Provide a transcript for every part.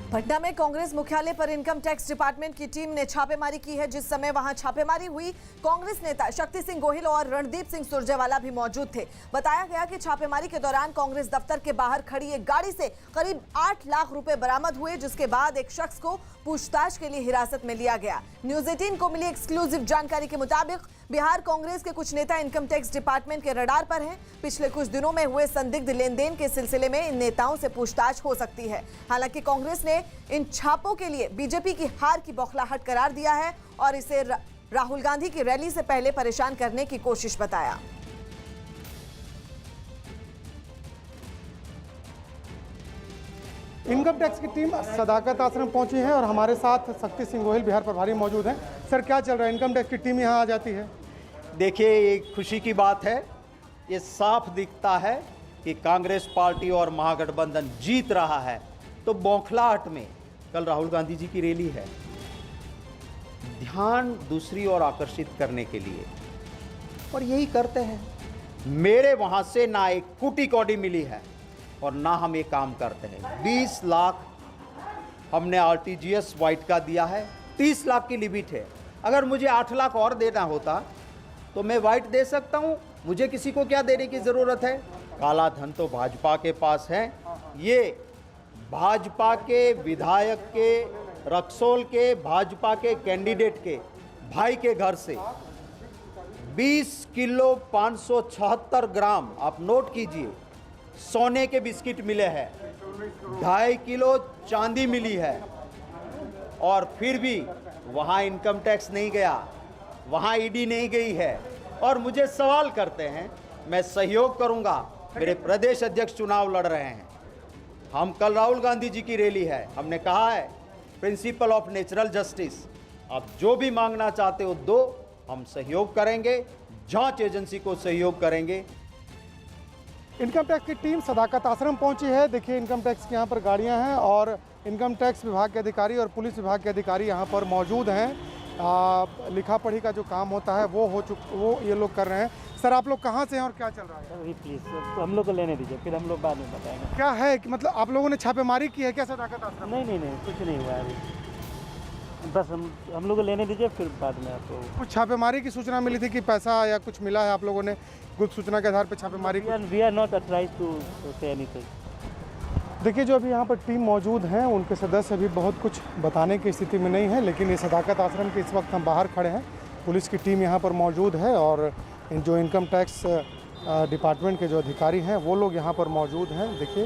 पटना में कांग्रेस मुख्यालय पर इनकम टैक्स डिपार्टमेंट की टीम ने छापेमारी की है। जिस समय वहां छापेमारी हुई, कांग्रेस नेता शक्ति सिंह गोहिल और रणदीप सिंह सुरजेवाला भी मौजूद थे। बताया गया कि छापेमारी के दौरान कांग्रेस दफ्तर के बाहर खड़ी एक गाड़ी से करीब 8 लाख रुपए बरामद हुए, जिसके बाद एक शख्स को पूछताछ के लिए हिरासत में लिया गया। न्यूज 18 को मिली एक्सक्लूसिव जानकारी के मुताबिक बिहार कांग्रेस के कुछ नेता इनकम टैक्स डिपार्टमेंट के रडार पर हैं। पिछले कुछ दिनों में हुए संदिग्ध लेन देन के सिलसिले में इन नेताओं से पूछताछ हो सकती है। हालांकि कांग्रेस ने इन छापों के लिए बीजेपी की हार की बौखलाहट करार दिया है और इसे राहुल गांधी की रैली से पहले परेशान करने की कोशिश बताया। इनकम टैक्स की टीम सदाकत आश्रम पहुंची है और हमारे साथ शक्ति सिंह गोहिल बिहार प्रभारी मौजूद हैं। सर, क्या चल रहा है? इनकम टैक्स की टीम यहां आ जाती है। देखिए, ये खुशी की बात है। ये साफ दिखता है कि कांग्रेस पार्टी और महागठबंधन जीत रहा है, तो बौखलाहट में कल राहुल गांधी जी की रैली है। ध्यान दूसरी ओर आकर्षित करने के लिए, और यही करते हैं। मेरे वहां से ना एक कुटी कौड़ी मिली है और ना हम ये काम करते हैं। 20 लाख हमने आरटीजीएस वाइट का दिया है, 30 लाख की लिमिट है। अगर मुझे 8 लाख और देना होता तो मैं वाइट दे सकता हूं। मुझे किसी को क्या देने की ज़रूरत है? काला धन तो भाजपा के पास है। ये भाजपा के विधायक के, रक्सौल के भाजपा के कैंडिडेट के भाई के घर से 20 किलो 576 ग्राम, आप नोट कीजिए, सोने के बिस्किट मिले हैं, 2.5 किलो चांदी मिली है, और फिर भी वहाँ इनकम टैक्स नहीं गया, वहाँ ईडी नहीं गई है। और मुझे सवाल करते हैं, मैं सहयोग करूँगा। मेरे प्रदेश अध्यक्ष चुनाव लड़ रहे हैं। हम कल राहुल गांधी जी की रैली है, हमने कहा है प्रिंसिपल ऑफ नेचुरल जस्टिस, आप जो भी मांगना चाहते हो दो, हम सहयोग करेंगे, जांच एजेंसी को सहयोग करेंगे। इनकम टैक्स की टीम सदाकत आश्रम पहुंची है। देखिए, इनकम टैक्स के यहाँ पर गाड़ियां हैं और इनकम टैक्स विभाग के अधिकारी और पुलिस विभाग के अधिकारी यहाँ पर मौजूद हैं। लिखा पढ़ी का जो काम होता है वो ये लोग कर रहे हैं। सर, आप लोग कहाँ से हैं और क्या चल रहा है? अभी प्लीज़ तो हम लोग को लेने दीजिए, फिर हम लोग बाद में बताएंगे। क्या है कि मतलब आप लोगों ने छापेमारी की है क्या सदाकत आश्रम? नहीं, कुछ नहीं हुआ अभी। बस हम लोग को लेने दीजिए, फिर बाद में आपको। कुछ छापेमारी की सूचना मिली थी कि पैसा या कुछ मिला है? आप लोगों ने गुप्त सूचना के आधार पर छापेमारी की? We are not authorised to say anything. देखिए, जो अभी यहाँ पर टीम मौजूद हैं उनके सदस्य अभी बहुत कुछ बताने की स्थिति में नहीं है, लेकिन ये सदाकत आश्रम के इस वक्त हम बाहर खड़े हैं। पुलिस की टीम यहाँ पर मौजूद है और जो इनकम टैक्स डिपार्टमेंट के जो अधिकारी हैं वो लोग यहाँ पर मौजूद हैं। देखिए,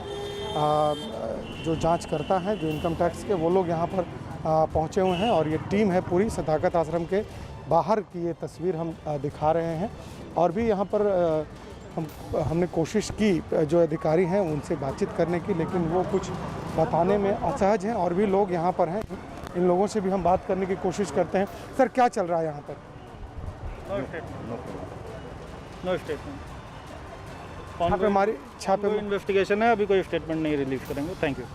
जो जांच करता है जो इनकम टैक्स के, वो लोग यहाँ पर पहुँचे हुए हैं और ये टीम है पूरी सदाकत आश्रम के बाहर की। ये तस्वीर हम दिखा रहे हैं और भी यहाँ पर हमने कोशिश की जो अधिकारी हैं उनसे बातचीत करने की, लेकिन वो कुछ बताने में असहज हैं। और भी लोग यहाँ पर हैं, इन लोगों से भी हम बात करने की कोशिश करते हैं। सर, क्या चल रहा है यहाँ पर? No statement. छापेमारी इन्वेस्टिगेशन है, अभी कोई स्टेटमेंट नहीं रिलीज करेंगे। Thank you.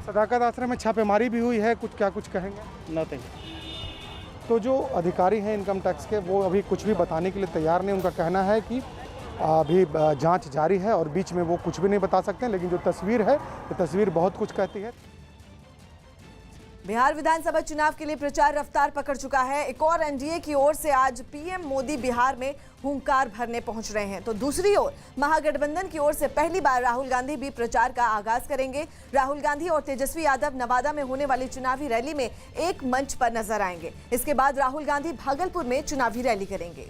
सदाकत आश्रम में छापेमारी भी हुई है, कुछ कहेंगे? नथिंग। तो जो अधिकारी हैं इनकम टैक्स के, वो अभी कुछ भी बताने के लिए तैयार नहीं। उनका कहना है कि अभी जांच जारी है और बीच में वो कुछ भी नहीं बता सकते, लेकिन जो तस्वीर है ये तस्वीर बहुत कुछ कहती है। बिहार विधानसभा चुनाव के लिए प्रचार रफ्तार पकड़ चुका है। एक और एनडीए की ओर से आज पीएम मोदी बिहार में हुंकार भरने पहुंच रहे हैं, तो दूसरी ओर महागठबंधन की ओर से पहली बार राहुल गांधी भी प्रचार का आगाज करेंगे। राहुल गांधी और तेजस्वी यादव नवादा में होने वाली चुनावी रैली में एक मंच पर नजर आएंगे। इसके बाद राहुल गांधी भागलपुर में चुनावी रैली करेंगे।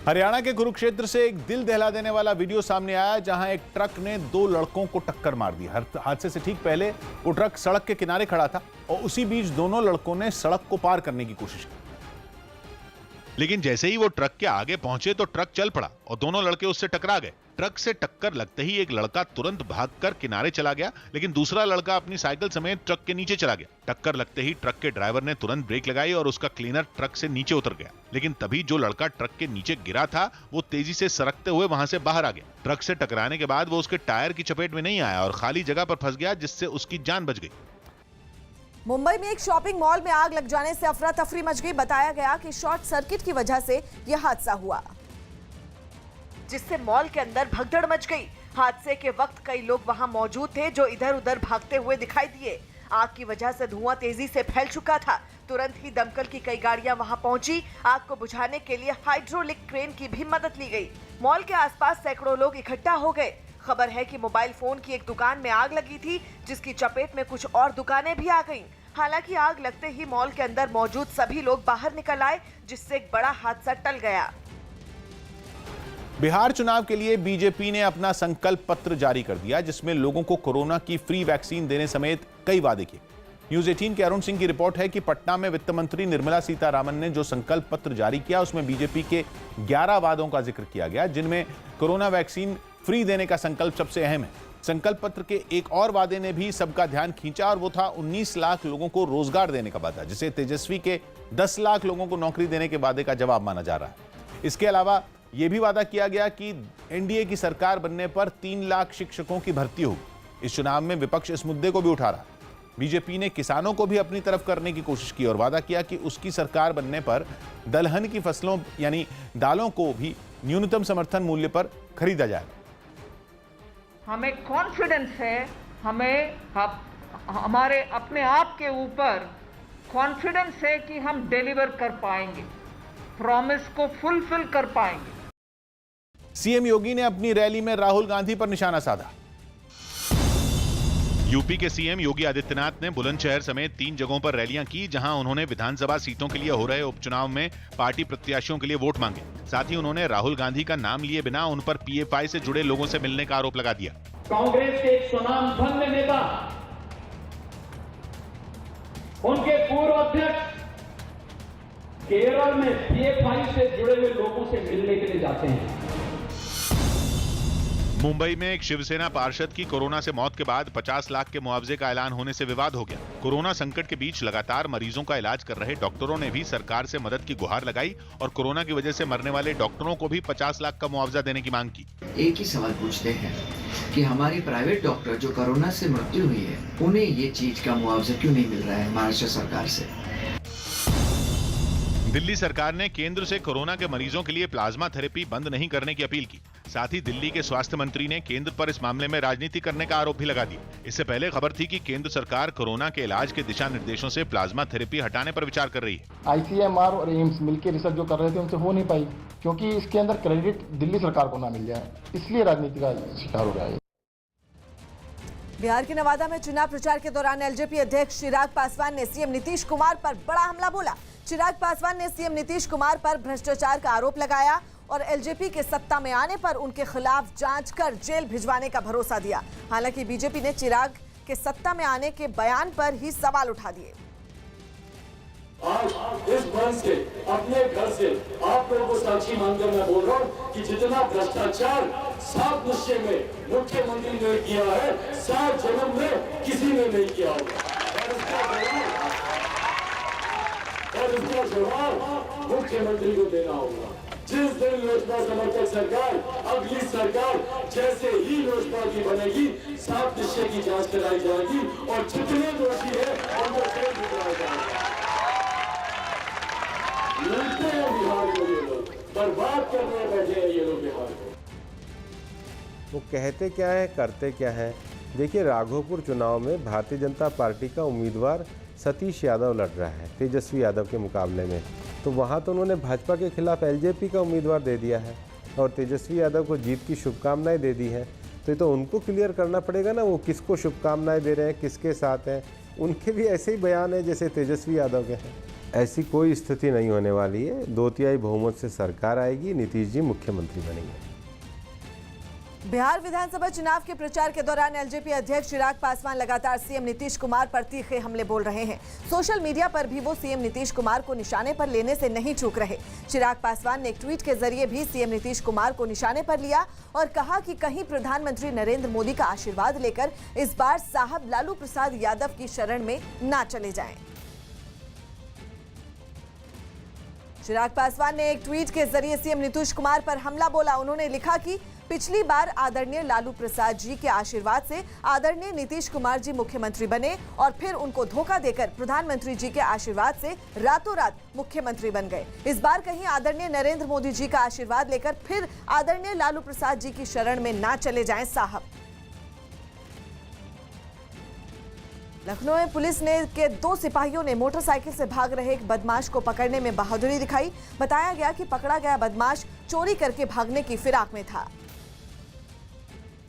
हरियाणा के कुरुक्षेत्र से एक दिल दहला देने वाला वीडियो सामने आया, जहां एक ट्रक ने 2 लड़कों को टक्कर मार दी। हादसे से ठीक पहले वो ट्रक सड़क के किनारे खड़ा था और उसी बीच दोनों लड़कों ने सड़क को पार करने की कोशिश की, लेकिन जैसे ही वो ट्रक के आगे पहुंचे तो ट्रक चल पड़ा और दोनों लड़के उससे टकरा गए। ट्रक से टक्कर लगते ही एक लड़का तुरंत भागकर किनारे चला गया, लेकिन दूसरा लड़का अपनी साइकिल समेत ट्रक के नीचे चला गया। टक्कर लगते ही ट्रक के ड्राइवर ने तुरंत ब्रेक लगाई और उसका क्लीनर ट्रक से नीचे उतर गया, लेकिन तभी जो लड़का ट्रक के नीचे गिरा था वो तेजी से सरकते हुए वहां से बाहर आ गया। ट्रक से टकराने के बाद वो उसके टायर की चपेट में नहीं आया और खाली जगह पर फंस गया, जिससे उसकी जान बच गई। मुंबई में एक शॉपिंग मॉल में आग लग जाने से अफरा तफरी मच गई। बताया गया कि शॉर्ट सर्किट की वजह से यह हादसा हुआ, जिससे मॉल के अंदर भगदड़ मच गई। हादसे के वक्त कई लोग वहां मौजूद थे जो इधर उधर भागते हुए दिखाई दिए। आग की वजह से धुआं तेजी से फैल चुका था। तुरंत ही दमकल की कई गाड़ियां वहां पहुंची। आग को बुझाने के लिए हाइड्रोलिक क्रेन की भी मदद ली गई। मॉल के आसपास सैकड़ों लोग इकट्ठा हो गए। खबर है कि मोबाइल फोन की एक दुकान में आग लगी थी, जिसकी चपेट में कुछ और दुकानें भी आ गईं। हालांकि आग लगते ही मॉल के अंदर मौजूद सभी लोग बाहर निकल आए, जिससे एक बड़ा हादसा टल गया। बिहार चुनाव के लिए बीजेपी ने अपना संकल्प पत्र जारी कर दिया, जिसमें लोगों को कोरोना की फ्री वैक्सीन देने समेत कई वादे किए। न्यूज 18 के अरुण सिंह की रिपोर्ट है कि पटना में वित्त मंत्री निर्मला सीतारामन ने जो संकल्प पत्र जारी किया, उसमें बीजेपी के 11 वादों का जिक्र किया गया, जिनमें कोरोना वैक्सीन फ्री देने का संकल्प सबसे अहम है। संकल्प पत्र के एक और वादे ने भी सबका ध्यान खींचा और वो था 19 लाख लोगों को रोजगार देने का वादा, जिसे तेजस्वी के 10 लाख लोगों को नौकरी देने के वादे का जवाब माना जा रहा है। इसके अलावा यह भी वादा किया गया कि एनडीए की सरकार बनने पर 3 लाख शिक्षकों की भर्ती होगी। इस चुनाव में विपक्ष इस मुद्दे को भी उठा रहा है। बीजेपी ने किसानों को भी अपनी तरफ करने की कोशिश की और वादा किया कि उसकी सरकार बनने पर दलहन की फसलों यानी दालों को भी न्यूनतम समर्थन मूल्य पर खरीदा जाएगा। हमें कॉन्फिडेंस है, हमें हमारे अपने आप के ऊपर कॉन्फिडेंस है कि हम डिलीवर कर पाएंगे, प्रॉमिस को फुलफिल कर पाएंगे। सीएम योगी ने अपनी रैली में राहुल गांधी पर निशाना साधा। यूपी के सीएम योगी आदित्यनाथ ने बुलंदशहर समेत 3 जगहों पर रैलियां की, जहां उन्होंने विधानसभा सीटों के लिए हो रहे उपचुनाव में पार्टी प्रत्याशियों के लिए वोट मांगे। साथ ही उन्होंने राहुल गांधी का नाम लिए बिना उन पर पीएफआई से जुड़े लोगों से मिलने का आरोप लगा दिया। कांग्रेस के एक सुनामधन्य नेता, उनके पूर्व अध्यक्ष केरल में पीएफआई से जुड़े हुए लोगों से मिलने के लिए जाते हैं। मुंबई में एक शिवसेना पार्षद की कोरोना से मौत के बाद 50 लाख के मुआवजे का ऐलान होने से विवाद हो गया। कोरोना संकट के बीच लगातार मरीजों का इलाज कर रहे डॉक्टरों ने भी सरकार से मदद की गुहार लगाई और कोरोना की वजह से मरने वाले डॉक्टरों को भी 50 लाख का मुआवजा देने की मांग की। एक ही सवाल पूछते हैं कि हमारे प्राइवेट डॉक्टर जो कोरोना से मृत्यु हुई है, उन्हें ये चीज का मुआवजा क्यों नहीं मिल रहा है महाराष्ट्र सरकार से। दिल्ली सरकार ने केंद्र से कोरोना के मरीजों के लिए प्लाज्मा थेरेपी बंद नहीं करने की अपील की। साथ ही दिल्ली के स्वास्थ्य मंत्री ने केंद्र पर इस मामले में राजनीति करने का आरोप भी लगा दिया। इससे पहले खबर थी कि केंद्र सरकार कोरोना के इलाज के दिशा निर्देशों से प्लाज्मा थेरेपी हटाने पर विचार कर रही है। आईसीएमआर और एम्स मिलकर रिसर्च जो कर रहे थे, उनसे हो नहीं पाई, क्योंकि इसके अंदर क्रेडिट दिल्ली सरकार को ना मिल जाए, इसलिए राजनीति का शिकार हो रहा है। बिहार के नवादा में चुनाव प्रचार के दौरान एलजेपी अध्यक्ष चिराग पासवान ने सीएम नीतीश कुमार पर बड़ा हमला बोला। चिराग पासवान ने सीएम नीतीश कुमार पर भ्रष्टाचार का आरोप लगाया और एलजेपी के सत्ता में आने पर उनके खिलाफ जांच कर जेल भिजवाने का भरोसा दिया। हालांकि बीजेपी ने चिराग के सत्ता में आने के बयान पर ही सवाल उठा दिए। आज इस मंच से अपने घर से आप लोगों को साक्षी मानकर मैं बोल रहा हूँ कि जितना भ्रष्टाचार 7 निश्चय में मुख्यमंत्री ने किया है, 7 जन्म में किसी ने नहीं किया होगा। और इसका जवाब मुख्यमंत्री को देना होगा। जिस दिन लोजपा समर्थक सरकार, अगली सरकार जैसे ही लोजपा की बनेगी, 7 निश्चय की जांच कराई जाएगी और जितने दोषी है उनको जेल भिजवाया जाएगा। लूटते हैं बिहार को ये लोग, बर्बाद करने बैठे हैं ये लोग बिहार को। वो कहते क्या है, करते क्या है। देखिए, राघोपुर चुनाव में भारतीय जनता पार्टी का उम्मीदवार सतीश यादव लड़ रहा है तेजस्वी यादव के मुकाबले में, तो वहाँ तो उन्होंने भाजपा के खिलाफ एलजेपी का उम्मीदवार दे दिया है और तेजस्वी यादव को जीत की शुभकामनाएं दे दी हैं। तो ये तो उनको क्लियर करना पड़ेगा ना, वो किसको शुभकामनाएं दे रहे हैं, किसके साथ हैं। उनके भी ऐसे ही बयान है जैसे तेजस्वी यादव के हैं। ऐसी कोई स्थिति नहीं होने वाली है। 2/3 बहुमत से सरकार आएगी, नीतीश जी मुख्यमंत्री बनेंगे। बिहार विधानसभा चुनाव के प्रचार के दौरान एलजेपी अध्यक्ष चिराग पासवान लगातार सीएम नीतीश कुमार पर तीखे हमले बोल रहे हैं। सोशल मीडिया पर भी वो सीएम नीतीश कुमार को निशाने पर लेने से नहीं चूक रहे। चिराग पासवान ने एक ट्वीट के जरिए भी सीएम नीतीश कुमार को निशाने पर लिया और कहा कि कहीं प्रधानमंत्री नरेंद्र मोदी का आशीर्वाद लेकर इस बार साहब लालू प्रसाद यादव की शरण में ना चले जाएं। चिराग पासवान ने एक ट्वीट के जरिए सीएम नीतीश कुमार पर हमला बोला। उन्होंने लिखा कि पिछली बार आदरणीय लालू प्रसाद जी के आशीर्वाद से आदरणीय नीतीश कुमार जी मुख्यमंत्री बने और फिर उनको धोखा देकर प्रधानमंत्री जी के आशीर्वाद से रातों रात मुख्यमंत्री बन गए। इस बार कहीं आदरणीय नरेंद्र मोदी जी का आशीर्वाद लेकर फिर आदरणीय लालू प्रसाद जी की शरण में ना चले जाएं साहब। लखनऊ में पुलिस ने के 2 सिपाहियों ने मोटरसाइकिल से भाग रहे एक बदमाश को पकड़ने में बहादुरी दिखाई। बताया गया कि पकड़ा गया बदमाश चोरी करके भागने की फिराक में था,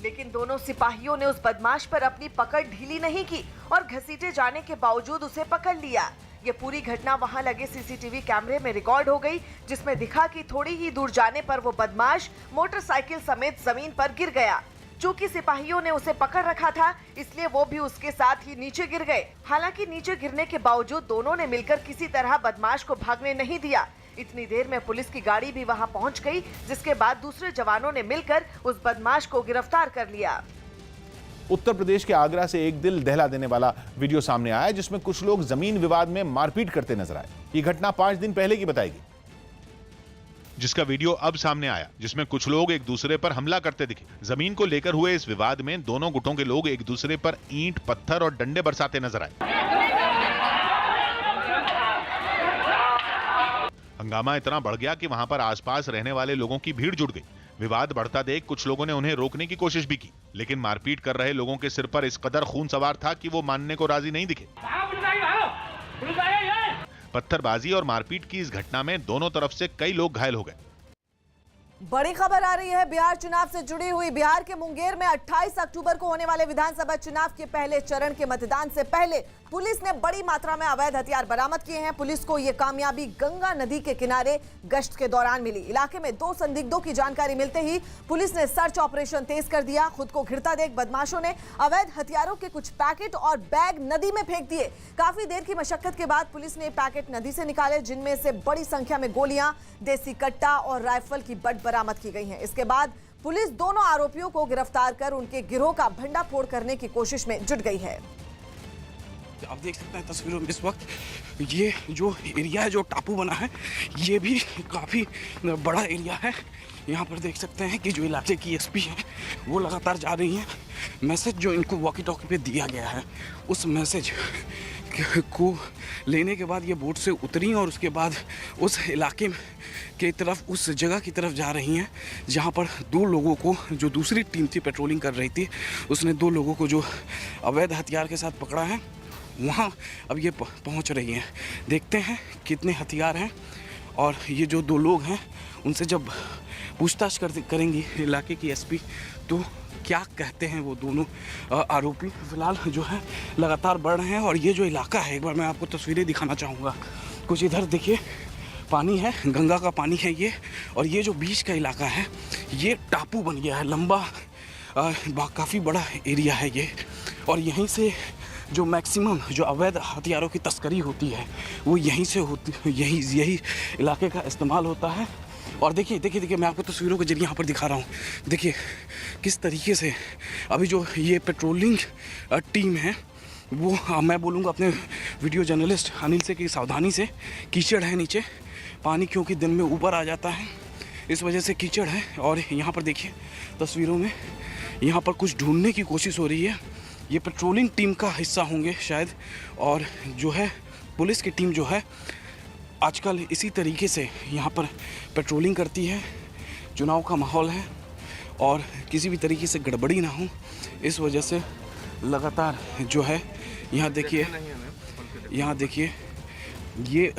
लेकिन दोनों सिपाहियों ने उस बदमाश पर अपनी पकड़ ढीली नहीं की और घसीटे जाने के बावजूद उसे पकड़ लिया। ये पूरी घटना वहां लगे सीसीटीवी कैमरे में रिकॉर्ड हो गई, जिसमें दिखा कि थोड़ी ही दूर जाने पर वो बदमाश मोटरसाइकिल समेत जमीन पर गिर गया। चूंकि सिपाहियों ने उसे पकड़ रखा था, इसलिए वो भी उसके साथ ही नीचे गिर गए। हालांकि नीचे गिरने के बावजूद दोनों ने मिलकर किसी तरह बदमाश को भागने नहीं दिया। इतनी देर में पुलिस की गाड़ी भी वहां पहुंच गई, जिसके बाद दूसरे जवानों ने मिलकर उस बदमाश को गिरफ्तार कर लिया। उत्तर प्रदेश के आगरा से एक दिल दहला देने वाला वीडियो सामने आया, जिसमें कुछ लोग जमीन विवाद में मारपीट करते नजर आए। ये घटना 5 दिन पहले की बताई गई, जिसका वीडियो अब सामने आया, जिसमें कुछ लोग एक दूसरे पर हमला करते दिखे। जमीन को लेकर हुए इस विवाद में दोनों गुटों के लोग एक दूसरे पर ईंट, पत्थर और डंडे बरसाते नजर आए। हंगामा इतना बढ़ गया कि वहां पर आसपास रहने वाले लोगों की भीड़ जुट गई। विवाद बढ़ता देख कुछ लोगों ने उन्हें रोकने की कोशिश भी की, लेकिन मारपीट कर रहे लोगों के सिर पर इस कदर खून सवार था कि वो मानने को राजी नहीं दिखे। पत्थरबाजी और मारपीट की इस घटना में दोनों तरफ से कई लोग घायल हो गए। बड़ी खबर आ रही है बिहार चुनाव से जुड़ी हुई। बिहार के मुंगेर में 28 अक्टूबर को होने वाले विधानसभा चुनाव के पहले चरण के मतदान से पहले पुलिस ने बड़ी मात्रा में अवैध हथियार बरामद किए हैं। पुलिस को यह कामयाबी गंगा नदी के किनारे गश्त के दौरान मिली। इलाके में 2 संदिग्धों की जानकारी मिलते ही पुलिस ने सर्च ऑपरेशन तेज कर दिया। खुद को घिरता देख बदमाशों ने अवैध हथियारों के कुछ पैकेट और बैग नदी में फेंक दिए। काफी देर की मशक्कत के बाद पुलिस ने पैकेट नदी से निकाले, जिनमें से बड़ी संख्या में गोलियां, देसी कट्टा और राइफल की बट बरामद की गई हैं। इसके बाद पुलिस दोनों आरोपियों को गिरफ्तार कर उनके गिरोह का भंडाफोड़ करने की कोशिश में जुट गई है। आप देख सकते हैं तस्वीरों में इस वक्त ये जो एरिया है, जो टापू बना है, ये भी काफ़ी बड़ा एरिया है। यहाँ पर देख सकते हैं कि जो इलाके की एसपी है वो लगातार जा रही हैं। मैसेज जो इनको वॉकी टॉकी पे दिया गया है, उस मैसेज को लेने के बाद ये बोट से उतरी और उसके बाद उस इलाके के तरफ, उस जगह की तरफ जा रही हैं जहाँ पर 2 लोगों को, जो दूसरी टीम थी पेट्रोलिंग कर रही थी, उसने 2 लोगों को जो अवैध हथियार के साथ पकड़ा है, वहाँ अब ये पहुँच रही हैं। देखते हैं कितने हथियार हैं और ये जो 2 लोग हैं उनसे जब पूछताछ करेंगी इलाके की एसपी, तो क्या कहते हैं वो दोनों आरोपी। फिलहाल जो है लगातार बढ़ रहे हैं और ये जो इलाका है, एक बार मैं आपको तस्वीरें दिखाना चाहूँगा। कुछ इधर देखिए पानी है, गंगा का पानी है ये, और ये जो बीच का इलाका है ये टापू बन गया है। लंबा काफ़ी बड़ा एरिया है ये, और यहीं से जो मैक्सिमम जो अवैध हथियारों की तस्करी होती है वो यहीं से होती, यही इलाके का इस्तेमाल होता है। और देखिए मैं आपको तस्वीरों के जरिए यहाँ पर दिखा रहा हूँ। देखिए किस तरीके से अभी जो ये पेट्रोलिंग टीम है वो, मैं बोलूँगा अपने वीडियो जर्नलिस्ट अनिल से कि सावधानी से, कीचड़ है नीचे, पानी क्योंकि दिन में ऊपर आ जाता है, इस वजह से कीचड़ है। और यहाँ पर देखिए तस्वीरों में, यहाँ पर कुछ ढूंढने की कोशिश हो रही है। ये पेट्रोलिंग टीम का हिस्सा होंगे शायद, और जो है पुलिस की टीम जो है आजकल इसी तरीके से यहाँ पर पेट्रोलिंग करती है। चुनाव का माहौल है और किसी भी तरीके से गड़बड़ी ना हो, इस वजह से लगातार जो है यहाँ देखिए ये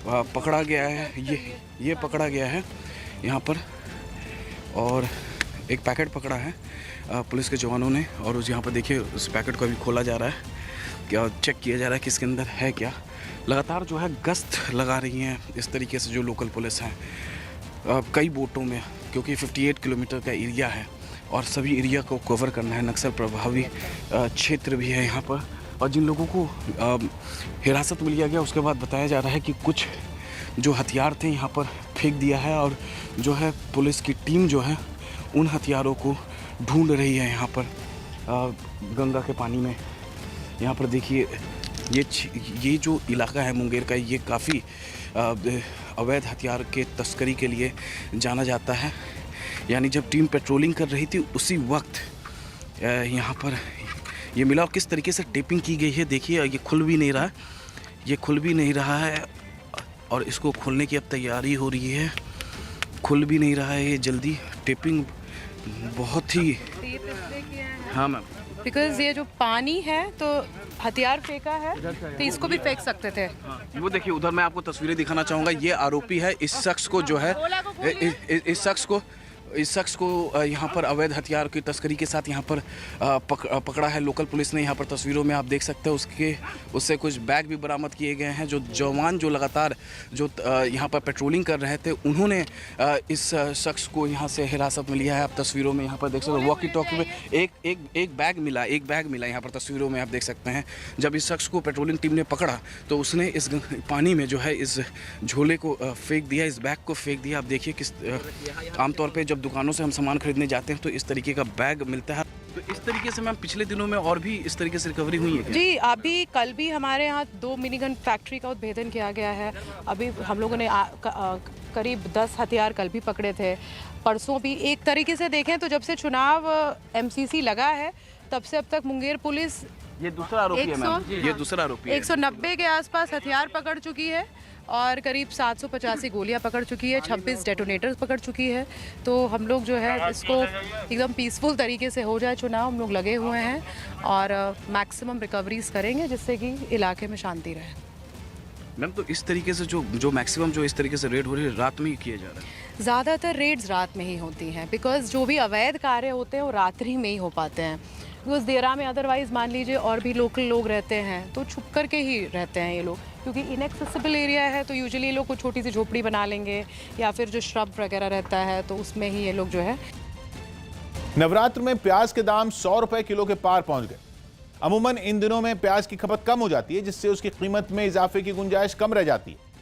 पकड़ा गया है, ये पकड़ा गया है यहाँ पर, और एक पैकेट पकड़ा है पुलिस के जवानों ने, और उस यहाँ पर देखिए उस पैकेट को अभी खोला जा रहा है, क्या चेक किया जा रहा है कि इसके अंदर है क्या। लगातार जो है गश्त लगा रही हैं इस तरीके से जो लोकल पुलिस हैं कई बोटों में, क्योंकि 58 किलोमीटर का एरिया है और सभी एरिया को कवर करना है। नक्सल प्रभावी क्षेत्र भी है यहाँ पर, और जिन लोगों को हिरासत में लिया गया उसके बाद बताया जा रहा है कि कुछ जो हथियार थे यहाँ पर फेंक दिया है, और जो है पुलिस की टीम जो है उन हथियारों को ढूंढ रही है यहाँ पर गंगा के पानी में। यहाँ पर देखिए ये जो इलाका है मुंगेर का, ये काफ़ी अवैध हथियार के तस्करी के लिए जाना जाता है। यानी जब टीम पेट्रोलिंग कर रही थी उसी वक्त यहाँ पर ये मिला। और किस तरीके से टेपिंग की गई है देखिए, ये खुल भी नहीं रहा, ये खुल भी नहीं रहा है और इसको खोलने की अब तैयारी हो रही है। खुल भी नहीं रहा है ये जल्दी, टेपिंग बहुत ही। हाँ मैम, बिकॉज ये जो पानी है तो हथियार फेंका है तो इसको भी फेंक सकते थे। वो देखिए उधर, मैं आपको तस्वीरें दिखाना चाहूँगा। ये आरोपी है, इस शख्स को जो है इस शख्स को यहाँ पर अवैध हथियार की तस्करी के साथ यहाँ पर पकड़ा है लोकल पुलिस ने। यहाँ पर तस्वीरों में आप देख सकते हैं उससे कुछ बैग भी बरामद किए गए हैं। जो जवान जो लगातार जो यहाँ पर पेट्रोलिंग कर रहे थे, उन्होंने इस शख्स को यहाँ से हिरासत में लिया है। आप तस्वीरों में यहाँ पर देख सकते हैं वॉकी टॉकी में एक बैग मिला यहाँ पर तस्वीरों में आप देख सकते हैं। जब इस शख्स को पेट्रोलिंग टीम ने पकड़ा तो उसने इस पानी में जो है इस झोले को फेंक दिया, इस बैग को फेंक दिया। आप देखिए किस आमतौर पर जब दुकानों से हम सामान खरीदने जाते हैं तो इस तरीके का बैग मिलता है। तो इस तरीके से मैम पिछले दिनों में और भी इस तरीके से रिकवरी हुई है क्या? जी, अभी कल भी हमारे यहाँ 2 मिनीगन फैक्ट्री का उद्भेदन किया गया है। अभी हम लोगों ने करीब 10 हथियार कल भी पकड़े थे। परसों भी एक तरीके से देखें तो जब से चुनाव MCC लगा है तब से अब तक मुंगेर पुलिस ये दूसरा आरोपी है मैम, ये दूसरा आरोपी है। 190 के आसपास हथियार पकड़ चुकी है और करीब 785 गोलियां पकड़ चुकी है, 26 डेटोनेटर्स पकड़ चुकी है। तो हम लोग जो है इसको एकदम पीसफुल तरीके से हो जाए चुनाव, हम लोग लगे हुए हैं और मैक्सिमम रिकवरीज करेंगे जिससे कि इलाके में शांति रहे। मैम तो इस तरीके से जो मैक्सिमम जो इस तरीके से रेड हो रही है रात में ही किया जा रहा है? ज़्यादातर रेड्स रात में ही होती हैं बिकॉज जो भी अवैध कार्य होते हैं वो रात्रि में ही हो पाते हैं। बिकॉज देरा में अदरवाइज़ मान लीजिए और भी लोकल लोग रहते हैं तो छुप कर के ही रहते हैं ये लोग, क्योंकि इनएक्सेसिबल एरिया है तो यूजुअली लोग कुछ छोटी सी झोपड़ी बना लेंगे या फिर जो श्रब वगैरह रहता है तो उसमें ही ये लोग जो है। नवरात्र में प्याज के दाम 100 रुपए किलो के पार पहुंच गए। अमूमन इन दिनों में प्याज की खपत कम हो जाती है जिससे उसकी कीमत में इजाफे की गुंजाइश कम रह जाती है।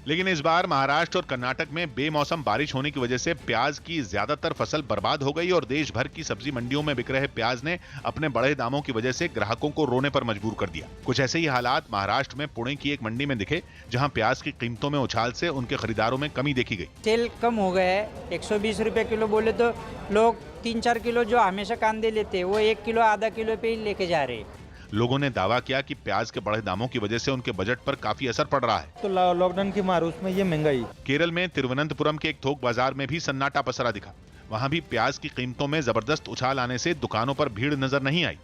लेकिन इस बार महाराष्ट्र और कर्नाटक में बेमौसम बारिश होने की वजह से प्याज की ज्यादातर फसल बर्बाद हो गई और देश भर की सब्जी मंडियों में बिक रहे प्याज ने अपने बढ़े दामों की वजह से ग्राहकों को रोने पर मजबूर कर दिया। कुछ ऐसे ही हालात महाराष्ट्र में पुणे की एक मंडी में दिखे, जहां प्याज की कीमतों में उछाल से उनके खरीदारों में कमी देखी गई। तेल कम हो गया है, 120 रुपए किलो बोले तो लोग 3-4 किलो जो हमेशा कांदे लेते वो 1 किलो आधा किलो पे ही लेके जा रहे हैं। लोगों ने दावा किया कि प्याज के बढ़े दामों की वजह से उनके बजट पर काफी असर पड़ रहा है। तो लॉकडाउन की मार उसमें ये महंगाई। केरल में तिरुवनंतपुरम के एक थोक बाजार में भी सन्नाटा पसरा दिखा। वहां भी प्याज की कीमतों में जबरदस्त उछाल आने से दुकानों पर भीड़ नजर नहीं आई।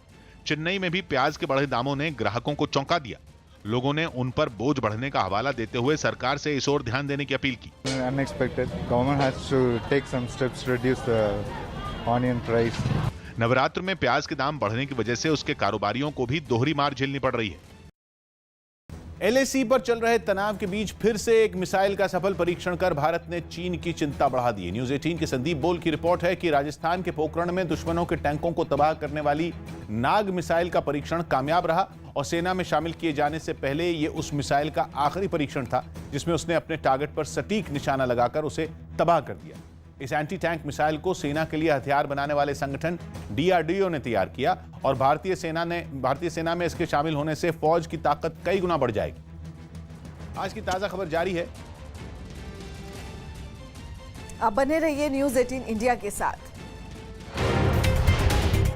चेन्नई में भी प्याज के बढ़े दामों ने ग्राहकों को चौंका दिया। लोगों ने उन पर बोझ बढ़ने का हवाला देते हुए सरकार से इस ओर ध्यान देने की अपील की। Unexpected. Government has to take some steps to reduce the onion price. Navratra में प्याज के दाम बढ़ने की वजह से उसके कारोबारियों को भी दोहरी मार झेलनी पड़ रही है। LAC पर चल रहे तनाव के बीच फिर से एक मिसाइल का सफल परीक्षण कर भारत ने चीन की चिंता बढ़ा दी है। न्यूज़ 18 के संदीप बोल की रिपोर्ट है कि राजस्थान के पोखरण में दुश्मनों के टैंकों को तबाह करने वाली नाग मिसाइल का परीक्षण कामयाब रहा और सेना में शामिल किए जाने से पहले ये उस मिसाइल का आखिरी परीक्षण था जिसमें उसने अपने टारगेट पर सटीक निशाना लगाकर उसे तबाह कर दिया। इस एंटी टैंक मिसाइल को सेना के लिए हथियार बनाने वाले संगठन DRDO ने तैयार किया और भारतीय सेना में इसके शामिल होने से फौज की ताकत कई गुना बढ़ जाएगी। आज की ताजा खबर जारी है। अब बने रहिए न्यूज़ 18 इंडिया के साथ।